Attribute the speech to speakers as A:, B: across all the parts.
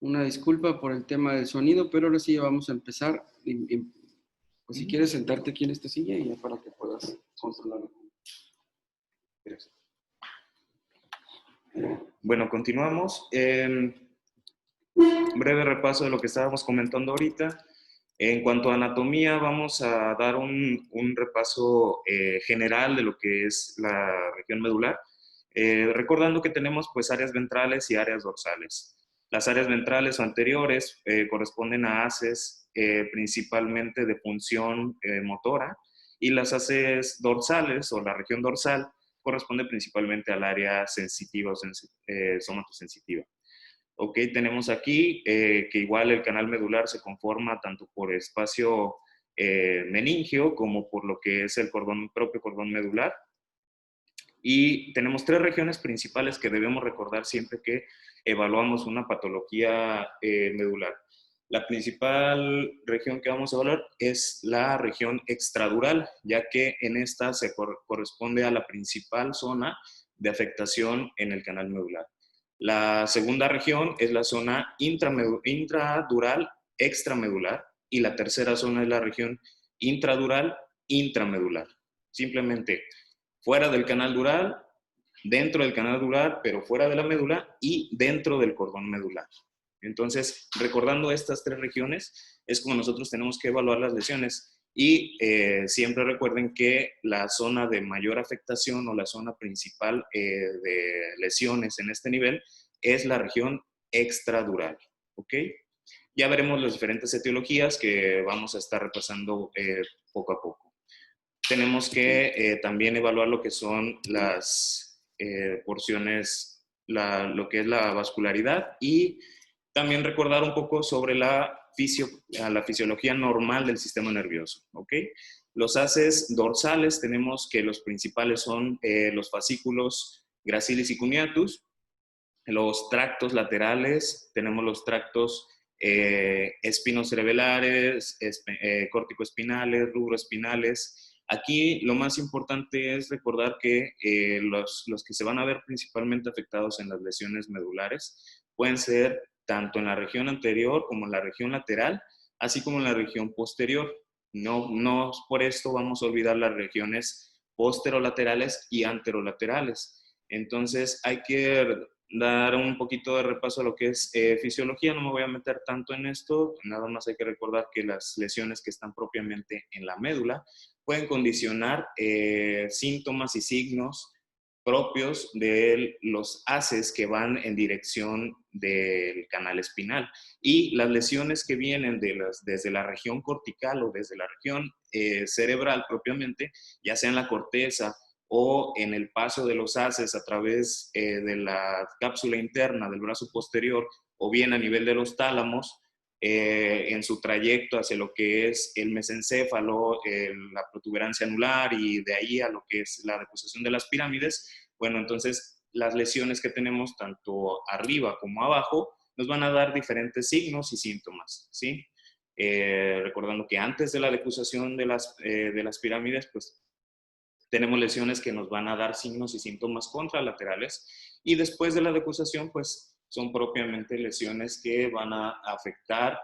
A: Una disculpa por el tema del sonido, pero ahora sí ya vamos a empezar. Pues si quieres sentarte aquí en esta silla y ya para que puedas controlarlo.
B: Gracias. Bueno, continuamos. Breve repaso de lo que estábamos comentando ahorita. En cuanto a anatomía, vamos a dar un repaso general de lo que es la región medular, recordando que tenemos pues áreas ventrales y áreas dorsales. Las áreas ventrales o anteriores corresponden a haces principalmente de función motora, y las haces dorsales o la región dorsal corresponde principalmente al área sensitiva o somatosensitiva. Ok, tenemos aquí que igual el canal medular se conforma tanto por espacio meningio como por lo que es el propio cordón medular. Y tenemos tres regiones principales que debemos recordar siempre que evaluamos una patología medular. La principal región que vamos a evaluar es la región extradural, ya que en esta se corresponde a la principal zona de afectación en el canal medular. La segunda región es la zona intradural extramedular, y la tercera zona es la región intradural intramedular. Simplemente fuera del canal dural, dentro del canal dural, pero fuera de la médula y dentro del cordón medular. Entonces, recordando estas tres regiones, es como nosotros tenemos que evaluar las lesiones. Y siempre recuerden que la zona de mayor afectación o la zona principal de lesiones en este nivel es la región extradural. ¿Ok? Ya veremos las diferentes etiologías que vamos a estar repasando poco a poco. Tenemos que también evaluar lo que son las porciones, lo que es la vascularidad, y también recordar un poco sobre la fisiología normal del sistema nervioso. ¿Ok? Los haces dorsales tenemos que los principales son los fascículos gracilis y cuneatus. Los tractos laterales tenemos los tractos espinocerebelares, córticoespinales, rubroespinales. Aquí lo más importante es recordar que los que se van a ver principalmente afectados en las lesiones medulares pueden ser tanto en la región anterior como en la región lateral, así como en la región posterior. No por esto vamos a olvidar las regiones posterolaterales y anterolaterales. Entonces hay que dar un poquito de repaso a lo que es fisiología. No me voy a meter tanto en esto, nada más hay que recordar que las lesiones que están propiamente en la médula pueden condicionar síntomas y signos propios de los haces que van en dirección del canal espinal, y las lesiones que vienen desde la región cortical o desde la región cerebral propiamente, ya sea en la corteza o en el paso de los haces a través de la cápsula interna del brazo posterior, o bien a nivel de los tálamos, en su trayecto hacia lo que es el mesencéfalo, la protuberancia anular, y de ahí a lo que es la deposición de las pirámides. Bueno, entonces las lesiones que tenemos tanto arriba como abajo nos van a dar diferentes signos y síntomas, ¿sí? Recordando que antes de la deposición de las pirámides, pues tenemos lesiones que nos van a dar signos y síntomas contralaterales, y después de la decusación, pues son propiamente lesiones que van a afectar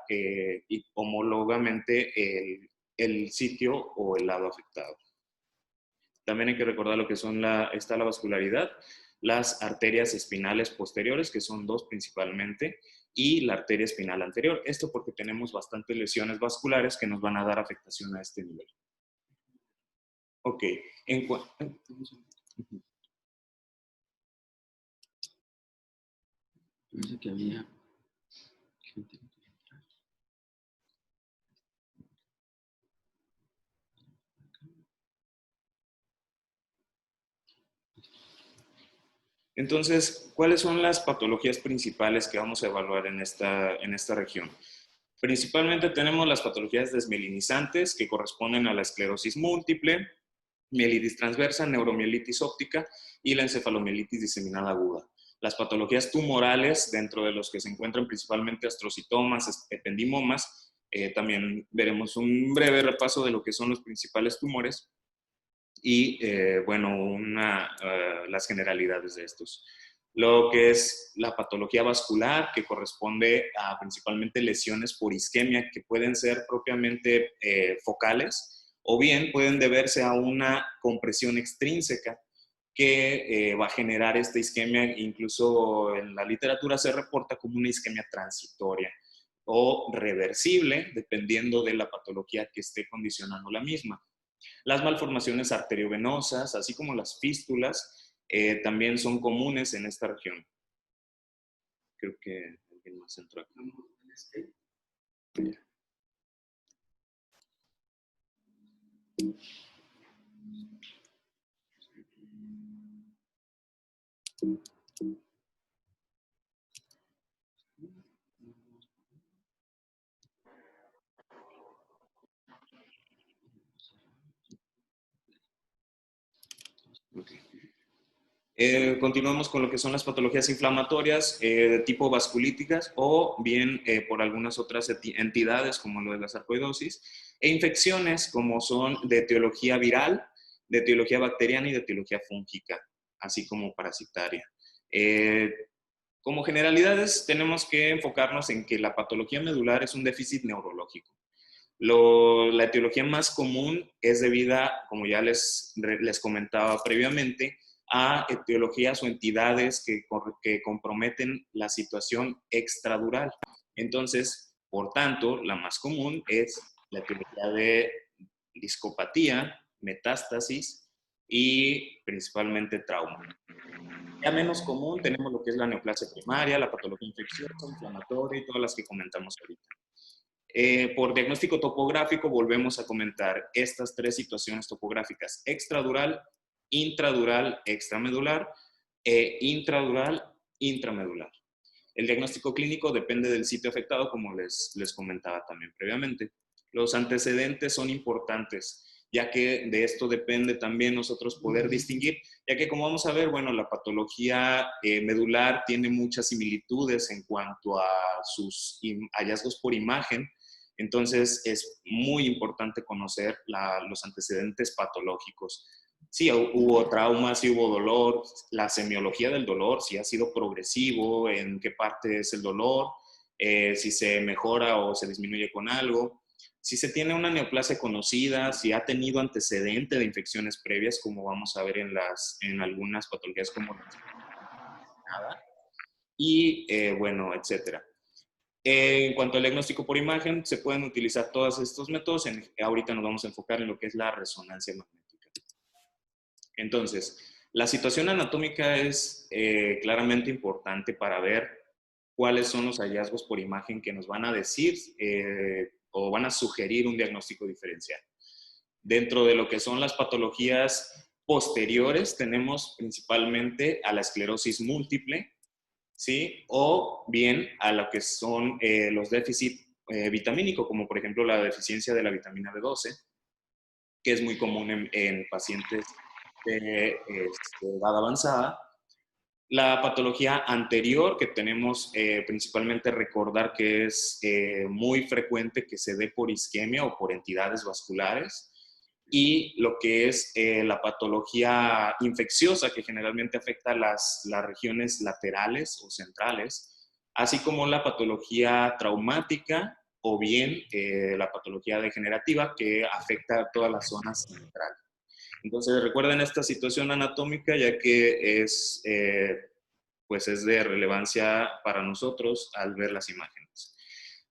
B: homólogamente el sitio o el lado afectado. También hay que recordar lo que está la vascularidad, las arterias espinales posteriores, que son dos principalmente, y la arteria espinal anterior. Esto porque tenemos bastantes lesiones vasculares que nos van a dar afectación a este nivel. Ok,
A: Parece que había gente.
B: Entonces, ¿cuáles son las patologías principales que vamos a evaluar en esta región? Principalmente tenemos las patologías desmielinizantes, que corresponden a la esclerosis múltiple, mielitis transversa, neuromielitis óptica y la encefalomielitis diseminada aguda. Las patologías tumorales, dentro de los que se encuentran principalmente astrocitomas, ependimomas, también veremos un breve repaso de lo que son los principales tumores y, bueno, las generalidades de estos. Lo que es la patología vascular, que corresponde a principalmente lesiones por isquemia, que pueden ser propiamente focales, o bien pueden deberse a una compresión extrínseca que va a generar esta isquemia. Incluso en la literatura se reporta como una isquemia transitoria o reversible, dependiendo de la patología que esté condicionando la misma. Las malformaciones arteriovenosas, así como las fístulas, también son comunes en esta región. Creo que alguien más entró acá. Okay. Continuamos con lo que son las patologías inflamatorias de tipo vasculíticas o bien por algunas otras entidades como lo de la sarcoidosis, e infecciones como son de etiología viral, de etiología bacteriana y de etiología fúngica, así como parasitaria. Como generalidades tenemos que enfocarnos en que la patología medular es un déficit neurológico. La etiología más común es debida, como ya les comentaba previamente, a etiologías o entidades que comprometen la situación extradural. Entonces, por tanto, la más común es la etiología de discopatía, metástasis y principalmente trauma. Ya menos común tenemos lo que es la neoplasia primaria, la patología infecciosa, inflamatoria y todas las que comentamos ahorita. Por diagnóstico topográfico volvemos a comentar estas tres situaciones topográficas: extradural, intradural, extramedular e intradural, intramedular. El diagnóstico clínico depende del sitio afectado, como les comentaba también previamente. Los antecedentes son importantes, ya que de esto depende también nosotros poder distinguir, ya que como vamos a ver, bueno, la patología medular tiene muchas similitudes en cuanto a sus hallazgos por imagen. Entonces es muy importante conocer los antecedentes patológicos. Si hubo trauma, si hubo dolor, la semiología del dolor, si ha sido progresivo, en qué parte es el dolor, si se mejora o se disminuye con algo, si se tiene una neoplasia conocida, si ha tenido antecedente de infecciones previas, como vamos a ver en algunas patologías como la y bueno, etcétera. En cuanto al diagnóstico por imagen, se pueden utilizar todos estos métodos. Ahorita nos vamos a enfocar en lo que es la resonancia magnética. Entonces, la situación anatómica es claramente importante para ver cuáles son los hallazgos por imagen que nos van a decir o van a sugerir un diagnóstico diferencial. Dentro de lo que son las patologías posteriores, tenemos principalmente a la esclerosis múltiple, ¿sí? O bien a lo que son los déficits vitamínicos, como por ejemplo la deficiencia de la vitamina B12, que es muy común en pacientes de edad avanzada. La patología anterior que tenemos, principalmente recordar que es muy frecuente que se dé por isquemia o por entidades vasculares, y lo que es la patología infecciosa, que generalmente afecta las regiones laterales o centrales, así como la patología traumática o bien la patología degenerativa, que afecta a toda la zona central. Entonces, recuerden esta situación anatómica, ya que pues es de relevancia para nosotros al ver las imágenes.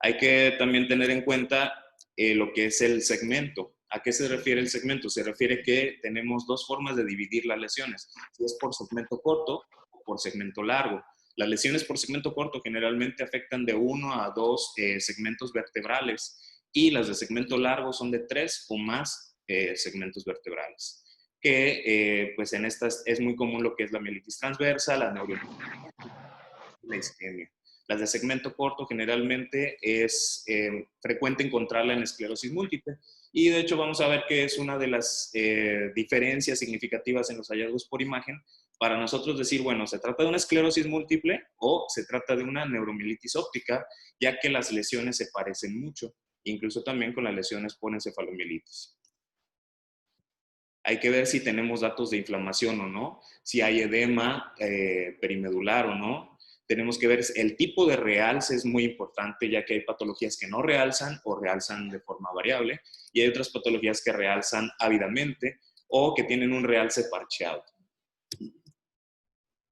B: Hay que también tener en cuenta lo que es el segmento. ¿A qué se refiere el segmento? Se refiere que tenemos dos formas de dividir las lesiones, si es por segmento corto o por segmento largo. Las lesiones por segmento corto generalmente afectan de 1 a 2 segmentos vertebrales, y las de segmento largo son de 3 o más segmentos vertebrales. Que pues en estas es muy común lo que es la mielitis transversa, la neuronitis y la isquemia. Las de segmento corto generalmente es frecuente encontrarla en esclerosis múltiple, y de hecho vamos a ver que es una de las diferencias significativas en los hallazgos por imagen para nosotros decir, bueno, ¿se trata de una esclerosis múltiple o se trata de una neuromielitis óptica? Ya que las lesiones se parecen mucho, incluso también con las lesiones por encefalomielitis. Hay que ver si tenemos datos de inflamación o no, si hay edema perimedular o no. Tenemos que ver el tipo de realce, es muy importante, ya que hay patologías que no realzan o realzan de forma variable, y hay otras patologías que realzan ávidamente o que tienen un realce parcheado.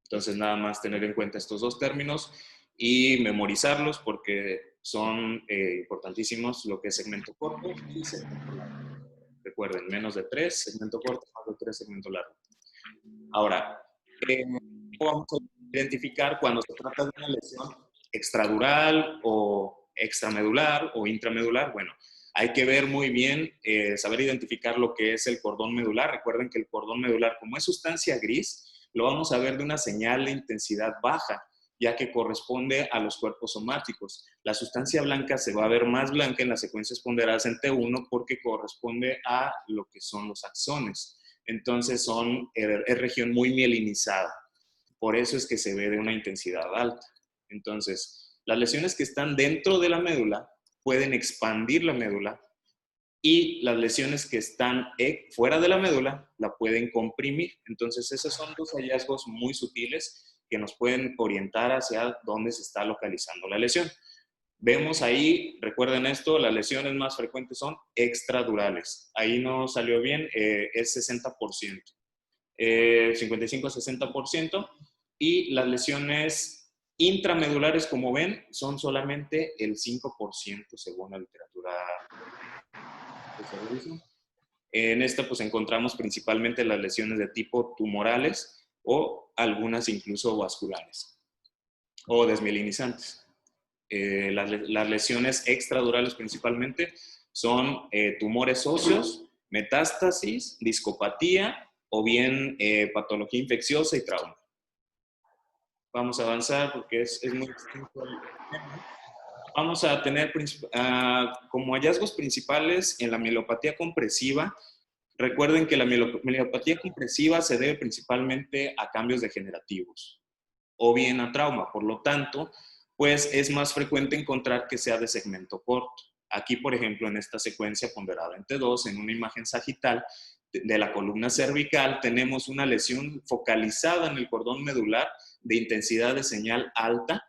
B: Entonces, nada más tener en cuenta estos dos términos y memorizarlos porque son importantísimos, lo que es segmento corto y segmento largo. Recuerden, menos de 3, segmento corto, más de 3, segmento largo. Ahora, ¿cómo vamos a identificar cuando se trata de una lesión extradural o extramedular o intramedular? Bueno, hay que ver muy bien, saber identificar lo que es el cordón medular. Recuerden que el cordón medular, como es sustancia gris, lo vamos a ver de una señal de intensidad baja, ya que corresponde a los cuerpos somáticos. La sustancia blanca se va a ver más blanca en las secuencias ponderadas en T1 porque corresponde a lo que son los axones. Entonces es región muy mielinizada. Por eso es que se ve de una intensidad alta. Entonces, las lesiones que están dentro de la médula pueden expandir la médula y las lesiones que están fuera de la médula la pueden comprimir. Entonces, esos son dos hallazgos muy sutiles que nos pueden orientar hacia dónde se está localizando la lesión. Vemos ahí, recuerden esto, las lesiones más frecuentes son extradurales. Ahí no salió bien, es 60%. 55 a 60%. Y las lesiones intramedulares, como ven, son solamente el 5% según la literatura. En esta pues encontramos principalmente las lesiones de tipo tumorales o algunas incluso vasculares o desmielinizantes. Las lesiones extradurales principalmente son tumores óseos, metástasis, discopatía o bien patología infecciosa y trauma. Vamos a avanzar porque es muy extenso el tema. Vamos a tener como hallazgos principales en la mielopatía compresiva. Recuerden que la mielopatía compresiva se debe principalmente a cambios degenerativos o bien a trauma. Por lo tanto, pues es más frecuente encontrar que sea de segmento corto. Aquí, por ejemplo, en esta secuencia ponderada en T2, en una imagen sagital de la columna cervical, tenemos una lesión focalizada en el cordón medular de intensidad de señal alta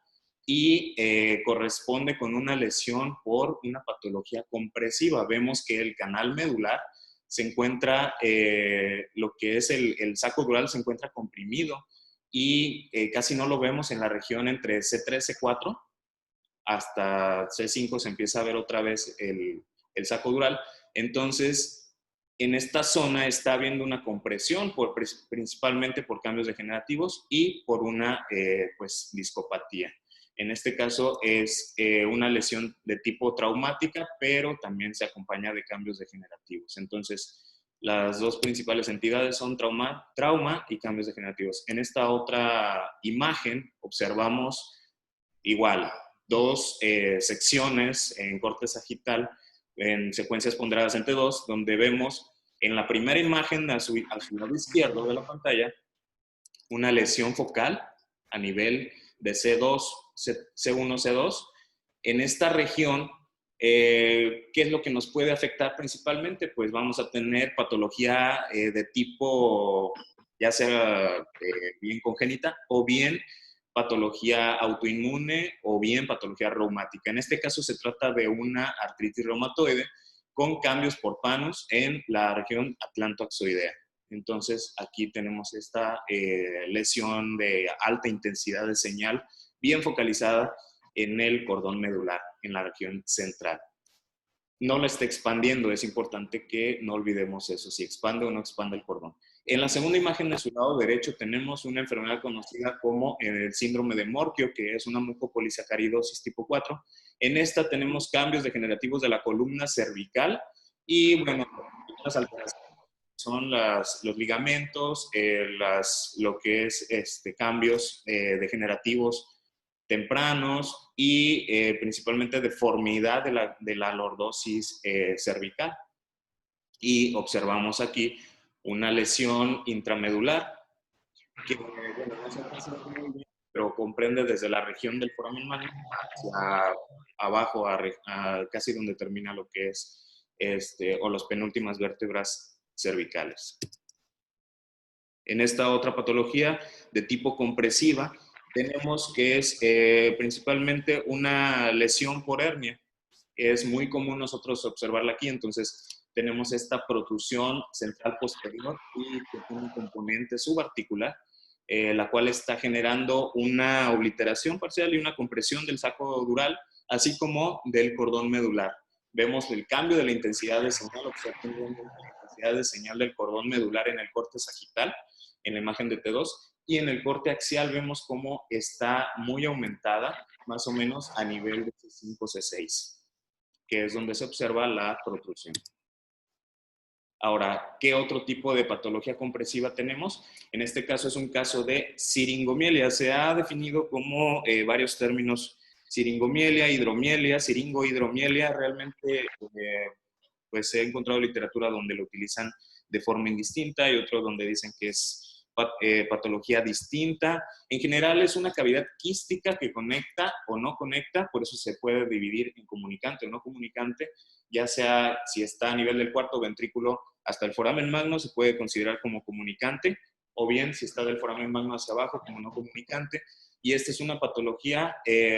B: y corresponde con una lesión por una patología compresiva. Vemos que el canal medular se encuentra, lo que es el saco dural se encuentra comprimido y casi no lo vemos en la región entre C3, C4, hasta C5 se empieza a ver otra vez el saco dural. Entonces, en esta zona está habiendo una compresión, principalmente por cambios degenerativos y por una pues, discopatía. En este caso es una lesión de tipo traumática, pero también se acompaña de cambios degenerativos. Entonces, las dos principales entidades son trauma y cambios degenerativos. En esta otra imagen observamos igual dos secciones en corte sagital en secuencias ponderadas entre dos, donde vemos en la primera imagen a su lado izquierdo de la pantalla una lesión focal a nivel de C2, C1, C2. En esta región, ¿qué es lo que nos puede afectar principalmente? Pues vamos a tener patología de tipo, ya sea bien congénita o bien patología autoinmune o bien patología reumática. En este caso se trata de una artritis reumatoide con cambios por PANUS en la región atlantoaxoidea. Entonces, aquí tenemos esta lesión de alta intensidad de señal bien focalizada en el cordón medular, en la región central. No lo está expandiendo, es importante que no olvidemos eso, si expande o no expande el cordón. En la segunda imagen de su lado derecho tenemos una enfermedad conocida como el síndrome de Morquio, que es una mucopolisacaridosis tipo 4. En esta tenemos cambios degenerativos de la columna cervical y, bueno, las alteraciones son los ligamentos, lo que es cambios degenerativos tempranos y principalmente deformidad de la lordosis cervical. Y observamos aquí una lesión intramedular que, bueno, no se alcanza a ver muy bien, pero comprende desde la región del foramen magnum hacia abajo, casi donde termina lo que es, o las penúltimas vértebras cervicales. En esta otra patología de tipo compresiva, tenemos que es principalmente una lesión por hernia. Es muy común nosotros observarla aquí, entonces tenemos esta protrusión central posterior y que tiene un componente subarticular, la cual está generando una obliteración parcial y una compresión del saco dural, así como del cordón medular. Vemos el cambio de la intensidad de señal, observen la intensidad de señal del cordón medular en el corte sagital, en la imagen de T2, y en el corte axial vemos cómo está muy aumentada, más o menos a nivel de C5, C6, que es donde se observa la protrusión. Ahora, ¿qué otro tipo de patología compresiva tenemos? En este caso es un caso de siringomielia. Se ha definido como varios términos: siringomielia, hidromielia, siringohidromielia. Realmente pues he encontrado literatura donde lo utilizan de forma indistinta y otros donde dicen que es patología distinta. En general es una cavidad quística que conecta o no conecta, por eso se puede dividir en comunicante o no comunicante, ya sea si está a nivel del cuarto ventrículo hasta el foramen magno se puede considerar como comunicante, o bien si está del foramen magno hacia abajo como no comunicante. Y esta es una patología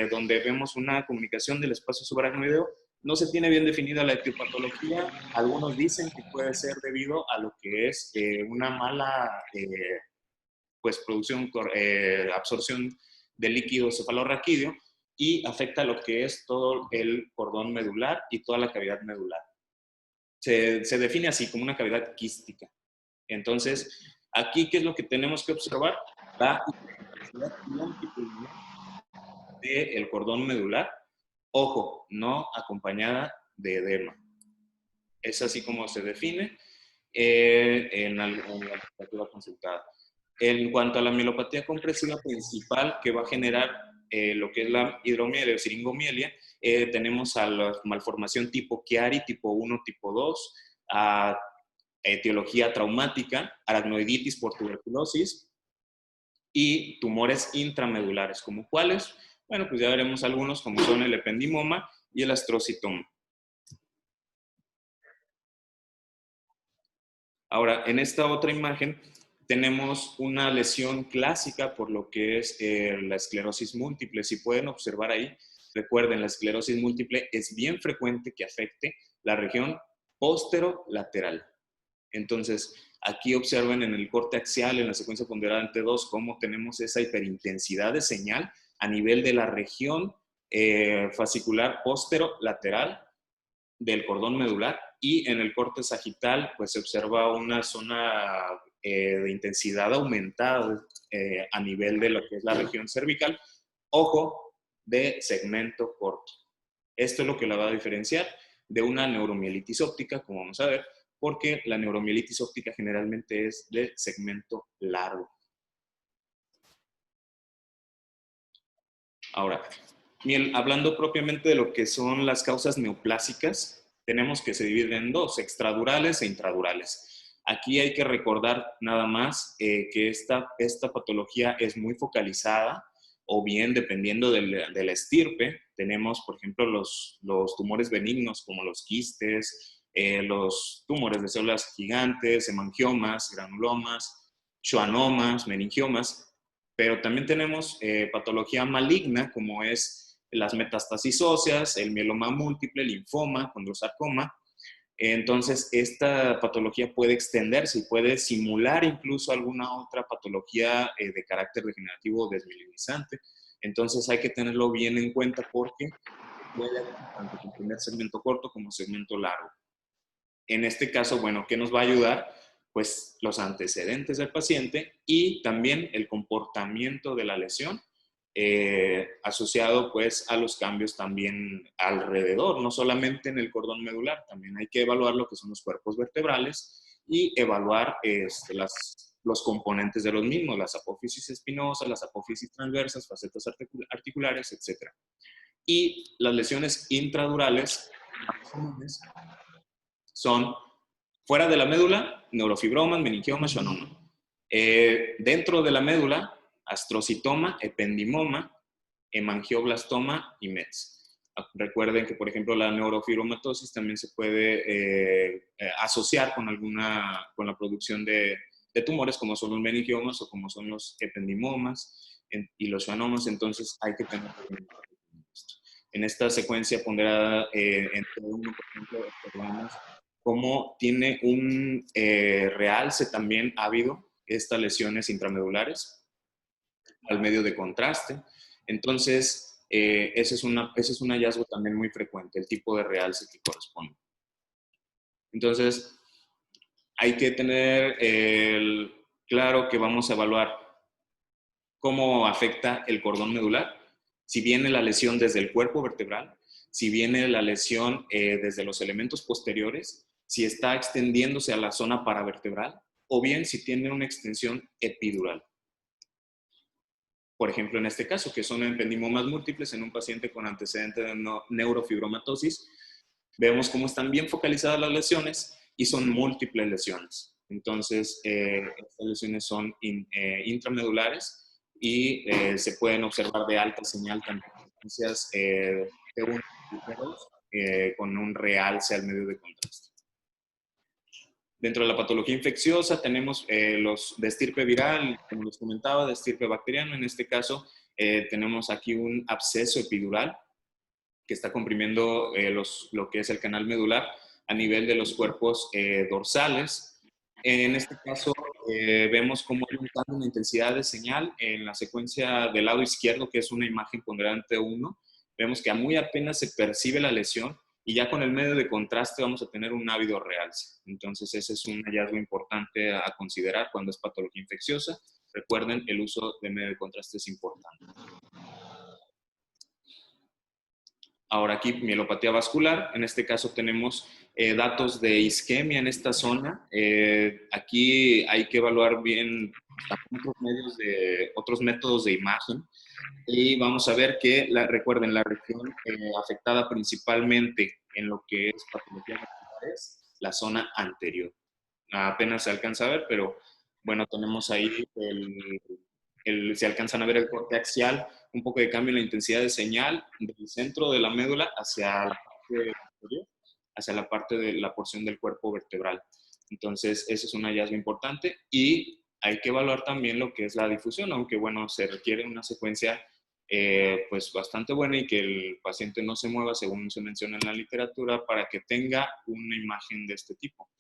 B: donde vemos una comunicación del espacio subaracnoideo. No se tiene bien definida la etiopatología. Algunos dicen que puede ser debido a lo que es una mala pues absorción de líquido cefalorraquídeo y afecta lo que es todo el cordón medular y toda la cavidad medular. Se define así, como una cavidad quística. Entonces, aquí, ¿qué es lo que tenemos que observar? La hiperplasticidad longitudinal del cordón medular. Ojo, no acompañada de edema. Es así como se define en la literatura consultada. En cuanto a la mielopatía compresiva principal que va a generar lo que es la hidromielia o siringomielia, tenemos a la malformación tipo Chiari, tipo 1, tipo 2, a etiología traumática, aracnoiditis por tuberculosis y tumores intramedulares. ¿Como cuáles? Bueno, pues ya veremos algunos, como son el ependimoma y el astrocitoma. Ahora, en esta otra imagen tenemos una lesión clásica por lo que es la esclerosis múltiple. Si pueden observar ahí, recuerden, la esclerosis múltiple es bien frecuente que afecte la región posterolateral. Entonces, aquí observen en el corte axial, en la secuencia ponderante 2, cómo tenemos esa hiperintensidad de señal a nivel de la región fascicular posterolateral del cordón medular, y en el corte sagital pues se observa una zona de intensidad aumentada a nivel de lo que es la región cervical, ojo, de segmento corto. Esto es lo que la va a diferenciar de una neuromielitis óptica, como vamos a ver, porque la neuromielitis óptica generalmente es de segmento largo. Ahora, hablando propiamente de lo que son las causas neoplásicas, tenemos que se dividen en dos: extradurales e intradurales. Aquí hay que recordar nada más que esta patología es muy focalizada, o bien dependiendo de la estirpe. Tenemos, por ejemplo, los tumores benignos como los quistes, los tumores de células gigantes, hemangiomas, granulomas, schwannomas, meningiomas. Pero también tenemos patología maligna, como es las metástasis óseas, el mieloma múltiple, linfoma, condrosarcoma. Entonces, esta patología puede extenderse y puede simular incluso alguna otra patología de carácter degenerativo o desmielinizante. Entonces, hay que tenerlo bien en cuenta porque puede tanto comprender segmento corto como segmento largo. En este caso, bueno, ¿qué nos va a ayudar? Pues los antecedentes del paciente y también el comportamiento de la lesión asociado pues a los cambios también alrededor, no solamente en el cordón medular, también hay que evaluar lo que son los cuerpos vertebrales y evaluar los componentes de los mismos, las apófisis espinosas, las apófisis transversas, facetas articulares, etc. Y las lesiones intradurales son fuera de la médula, neurofibromas, meningiomas, schwannoma. Dentro de la médula, astrocitoma, ependimoma, hemangioblastoma y METS. Recuerden que, por ejemplo, la neurofibromatosis también se puede asociar con la producción de tumores, como son los meningiomas o como son los ependimomas y los schwannomas. Entonces hay que tener esto. En esta secuencia ponderada entre 1%, observamos cómo tiene un realce también ávido estas lesiones intramedulares al medio de contraste. Entonces, ese es un hallazgo también muy frecuente, el tipo de realce que corresponde. Entonces, hay que tener claro que vamos a evaluar cómo afecta el cordón medular, si viene la lesión desde el cuerpo vertebral, si viene la lesión desde los elementos posteriores, si está extendiéndose a la zona paravertebral, o bien si tiene una extensión epidural. Por ejemplo, en este caso, que son ependimomas múltiples en un paciente con antecedente de neurofibromatosis, vemos cómo están bien focalizadas las lesiones y son múltiples lesiones. Entonces, estas lesiones son intramedulares y se pueden observar de alta señal tanto en frecuencias T1 y T2 con un realce al medio de contraste. Dentro de la patología infecciosa tenemos los de estirpe viral, como les comentaba, de estirpe bacteriano. En este caso tenemos aquí un absceso epidural que está comprimiendo lo que es el canal medular a nivel de los cuerpos dorsales. En este caso vemos cómo hay un cambio en la intensidad de señal en la secuencia del lado izquierdo, que es una imagen ponderante 1. Vemos que a muy apenas se percibe la lesión y ya con el medio de contraste vamos a tener un ávido realce. Entonces ese es un hallazgo importante a considerar cuando es patología infecciosa. Recuerden, el uso de medio de contraste es importante. Ahora aquí, mielopatía vascular. En este caso tenemos datos de isquemia en esta zona. Aquí hay que evaluar bien otros métodos de imagen. Y vamos a ver que, recuerden, la región afectada principalmente en lo que es patología vascular es la zona anterior. Apenas se alcanza a ver, pero bueno, tenemos ahí se alcanzan a ver el corte axial, un poco de cambio en la intensidad de señal del centro de la médula hacia la parte anterior, hacia la parte de la porción del cuerpo vertebral. Entonces, ese es un hallazgo importante y hay que evaluar también lo que es la difusión, aunque bueno, se requiere una secuencia pues bastante buena y que el paciente no se mueva según se menciona en la literatura para que tenga una imagen de este tipo.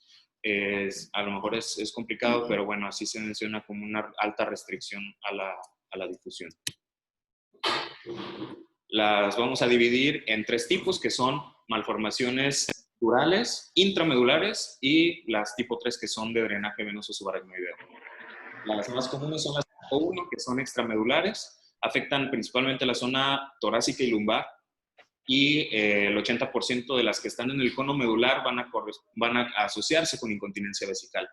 B: A lo mejor es complicado, pero bueno, así se menciona como una alta restricción a la difusión. Las vamos a dividir en 3 tipos, que son malformaciones durales, intramedulares y las tipo 3, que son de drenaje venoso subaracnoideo. Las más comunes son las tipo 1, que son extramedulares, afectan principalmente la zona torácica y lumbar, y el 80% de las que están en el cono medular van a asociarse con incontinencia vesical.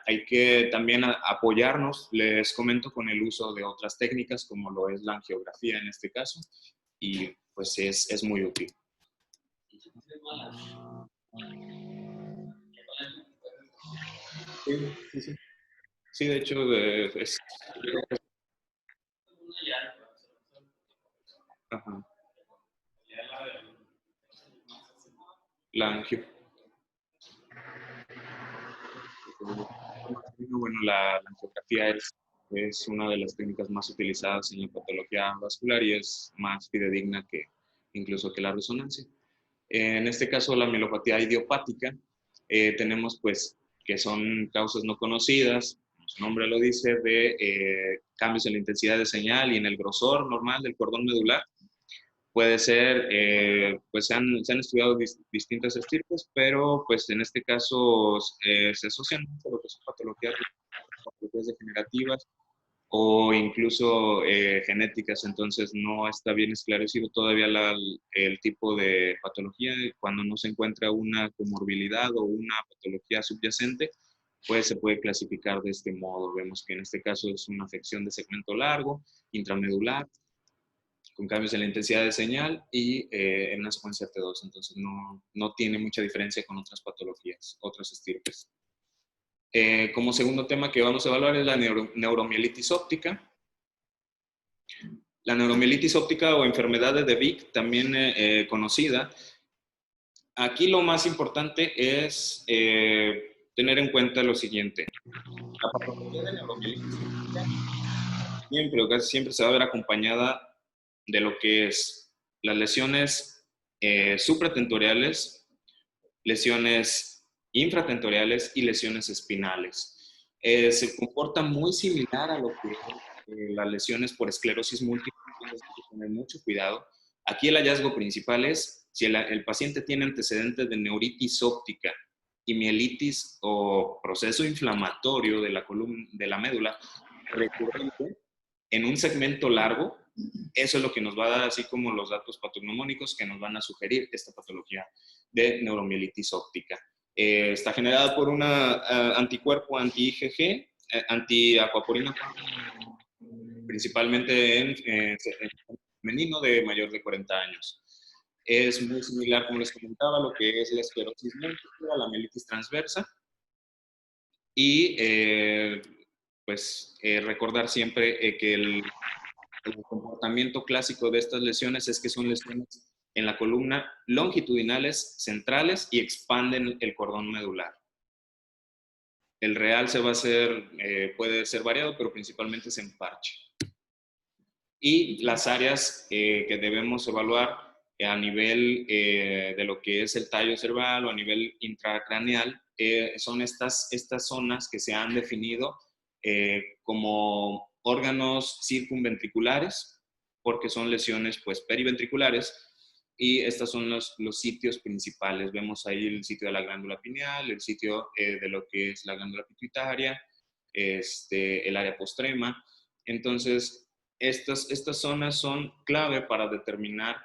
B: Hay que también apoyarnos, les comento, con el uso de otras técnicas como lo es la angiografía en este caso, y pues es muy útil. Sí, de hecho es... Ajá. Bueno, la angiografía es una de las técnicas más utilizadas en la patología vascular y es más fidedigna que incluso que la resonancia. En este caso, la mielopatía idiopática, tenemos pues que son causas no conocidas, como su nombre lo dice, de cambios en la intensidad de señal y en el grosor normal del cordón medular. Puede ser, pues se han estudiado distintas estirpes, pero pues en este caso se asocian mucho a lo que son patologías degenerativas o incluso genéticas, entonces no está bien esclarecido todavía el tipo de patología. Cuando no se encuentra una comorbilidad o una patología subyacente, pues se puede clasificar de este modo. Vemos que en este caso es una afección de segmento largo, intramedular, con cambios en la intensidad de señal y en una secuencia T2, entonces no tiene mucha diferencia con otras patologías, otras estirpes. Como segundo tema que vamos a evaluar es la neuromielitis óptica. La neuromielitis óptica o enfermedad de Vick, también conocida. Aquí lo más importante es tener en cuenta lo siguiente. La patología de neuromielitis óptica siempre o casi siempre se va a ver acompañada de lo que es las lesiones supratentoriales, lesiones infratentoriales y lesiones espinales. Se comporta muy similar a lo que las lesiones por esclerosis múltiple, entonces hay que tener mucho cuidado. Aquí el hallazgo principal es si el paciente tiene antecedentes de neuritis óptica y mielitis o proceso inflamatorio de la columna, de la médula recurrente en un segmento largo. Eso es lo que nos va a dar, así como los datos patognomónicos que nos van a sugerir esta patología de neuromielitis óptica. Está generada por un anticuerpo anti-IgG, antiacuaporina, principalmente en femenino de mayor de 40 años. Es muy similar, como les comentaba, a lo que es la esclerosis múltiple, a la mielitis transversa. Y recordar siempre que el comportamiento clásico de estas lesiones es que son lesiones en la columna longitudinales centrales y expanden el cordón medular. El realce va a ser, puede ser variado, pero principalmente es en parche. Y las áreas que debemos evaluar a nivel de lo que es el tallo cerebral o a nivel intracraneal son estas zonas que se han definido como órganos circunventriculares, porque son lesiones pues periventriculares, y estos son los sitios principales. Vemos ahí el sitio de la glándula pineal, el sitio de lo que es la glándula pituitaria, el área postrema. Entonces, estas zonas son clave para determinar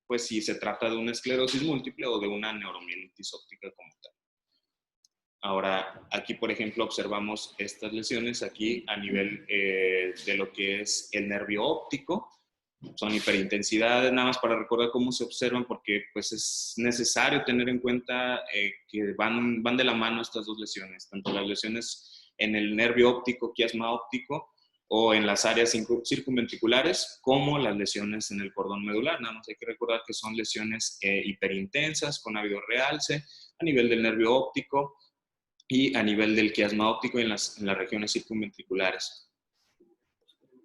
B: pues si se trata de una esclerosis múltiple o de una neuromielitis óptica como tal. Ahora, aquí, por ejemplo, observamos estas lesiones aquí a nivel de lo que es el nervio óptico. Son hiperintensidades, nada más para recordar cómo se observan, porque pues es necesario tener en cuenta que van de la mano estas dos lesiones, tanto las lesiones en el nervio óptico, quiasma óptico, o en las áreas circunventriculares, como las lesiones en el cordón medular. Nada más hay que recordar que son lesiones hiperintensas, con ávido realce, a nivel del nervio óptico y a nivel del quiasma óptico y en las regiones circunventriculares.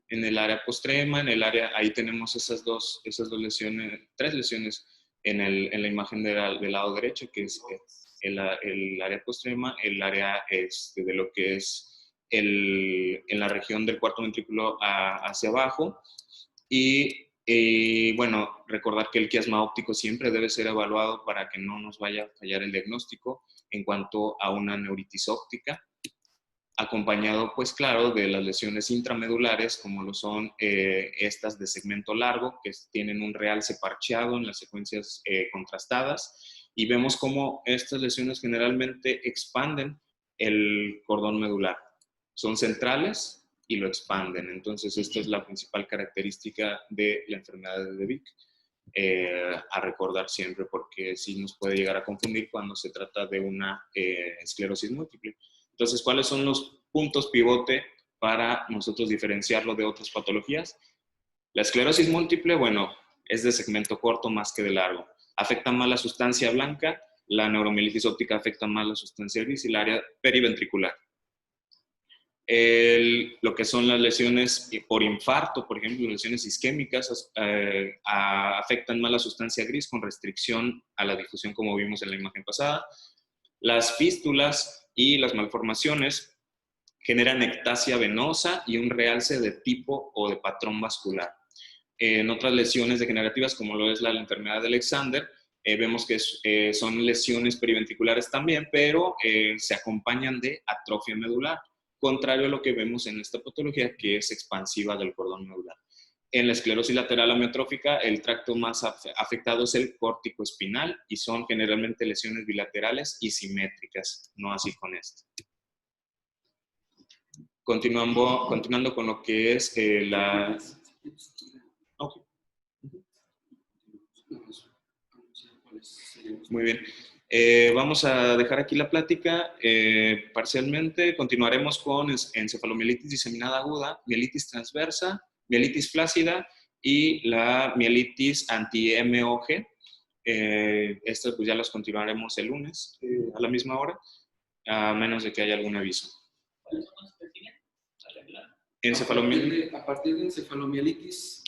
B: En el área postrema, en el área, ahí tenemos esas dos lesiones, 3 lesiones en la imagen del lado derecho, que es el área postrema, el área de lo que es en la región del cuarto ventrículo hacia abajo. Y bueno, recordar que el quiasma óptico siempre debe ser evaluado para que no nos vaya a fallar el diagnóstico en cuanto a una neuritis óptica, acompañado, pues claro, de las lesiones intramedulares, como lo son estas de segmento largo, que tienen un realce parcheado en las secuencias contrastadas, y vemos cómo estas lesiones generalmente expanden el cordón medular. Son centrales y lo expanden. Entonces, esta es la principal característica de la enfermedad de Vick. A recordar siempre, porque sí nos puede llegar a confundir cuando se trata de una esclerosis múltiple. Entonces, ¿cuáles son los puntos pivote para nosotros diferenciarlo de otras patologías? La esclerosis múltiple, bueno, es de segmento corto más que de largo. Afecta más la sustancia blanca, la neuromielitis óptica afecta más la sustancia gris y el área periventricular. Lo que son las lesiones por infarto, por ejemplo, lesiones isquémicas, afectan más la sustancia gris con restricción a la difusión, como vimos en la imagen pasada. Las fístulas y las malformaciones generan ectasia venosa y un realce de tipo o de patrón vascular. En otras lesiones degenerativas, como lo es la enfermedad de Alexander, vemos que son lesiones periventriculares también, pero se acompañan de atrofia medular, contrario a lo que vemos en esta patología, que es expansiva del cordón medular. En la esclerosis lateral amiotrófica, el tracto más afectado es el córtico espinal y son generalmente lesiones bilaterales y simétricas, no así con esta. Continuando con lo que es la... Okay. Muy bien. Vamos a dejar aquí la plática parcialmente. Continuaremos con encefalomielitis diseminada aguda, mielitis transversa mielitis flácida y la mielitis anti-MOG. Estas pues ya las continuaremos el lunes a la misma hora, a menos de que haya algún aviso.
C: ¿Cuáles son los que siguen?
A: A partir de encefalomielitis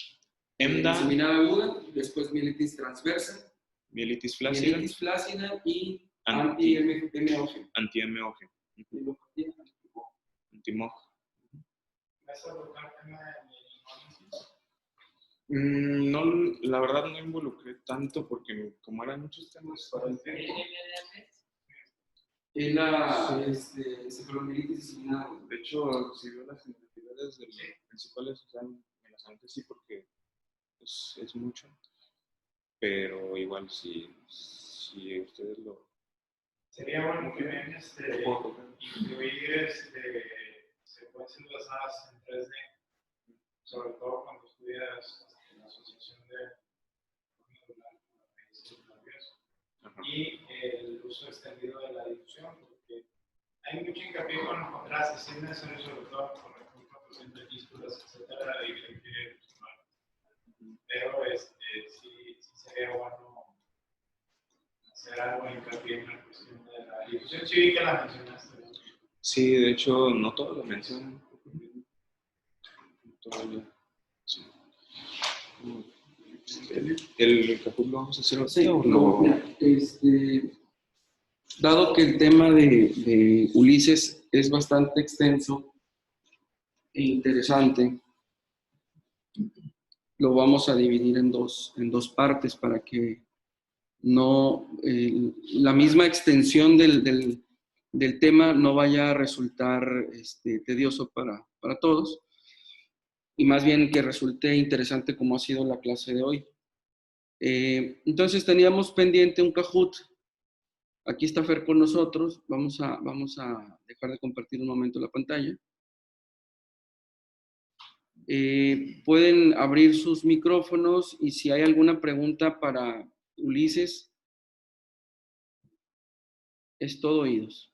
B: EMDA,
A: diseminada aguda, después mielitis transversa,
B: mielitis flácida,
A: y
B: anti-MOG.
A: anti-MOG.
B: Anti-MOG.
D: ¿Vas a tocar tema de
B: No, la verdad no involucré tanto porque como eran muchos temas para el tiempo.
A: Es la encefalomielitis diseminada aguda.
B: De hecho, si veo las identidades de los principales, o sea, me las anoté sí porque es mucho. Pero igual si ustedes lo...
D: Sería bueno que ven incluir secuencias basadas en 3D, sobre todo cuando estudias la asociación de nervioso y el uso extendido de la difusión, porque hay mucho hincapié con los contrastes, sí es necesario sobre todo con el 4% de fístulas, etcétera, y hay que sumar. Pero sí sería bueno hacer algo de hincapié en la cuestión de la difusión. Sí vi que la mencionaste, ¿no?
B: Sí, de hecho, no todos lo mencionan. Todavía. Sí. ¿El Kahoot lo vamos a hacer ahorita
A: Sí,
B: o no?
A: Dado que el tema de Ulises es bastante extenso e interesante, lo vamos a dividir en dos partes para que no la misma extensión del tema no vaya a resultar tedioso para todos, y más bien que resulte interesante como ha sido la clase de hoy. Entonces teníamos pendiente un Kahoot. Aquí está Fer con nosotros. Vamos a dejar de compartir un momento la pantalla. Pueden abrir sus micrófonos y si hay alguna pregunta para Ulises, es todo oídos.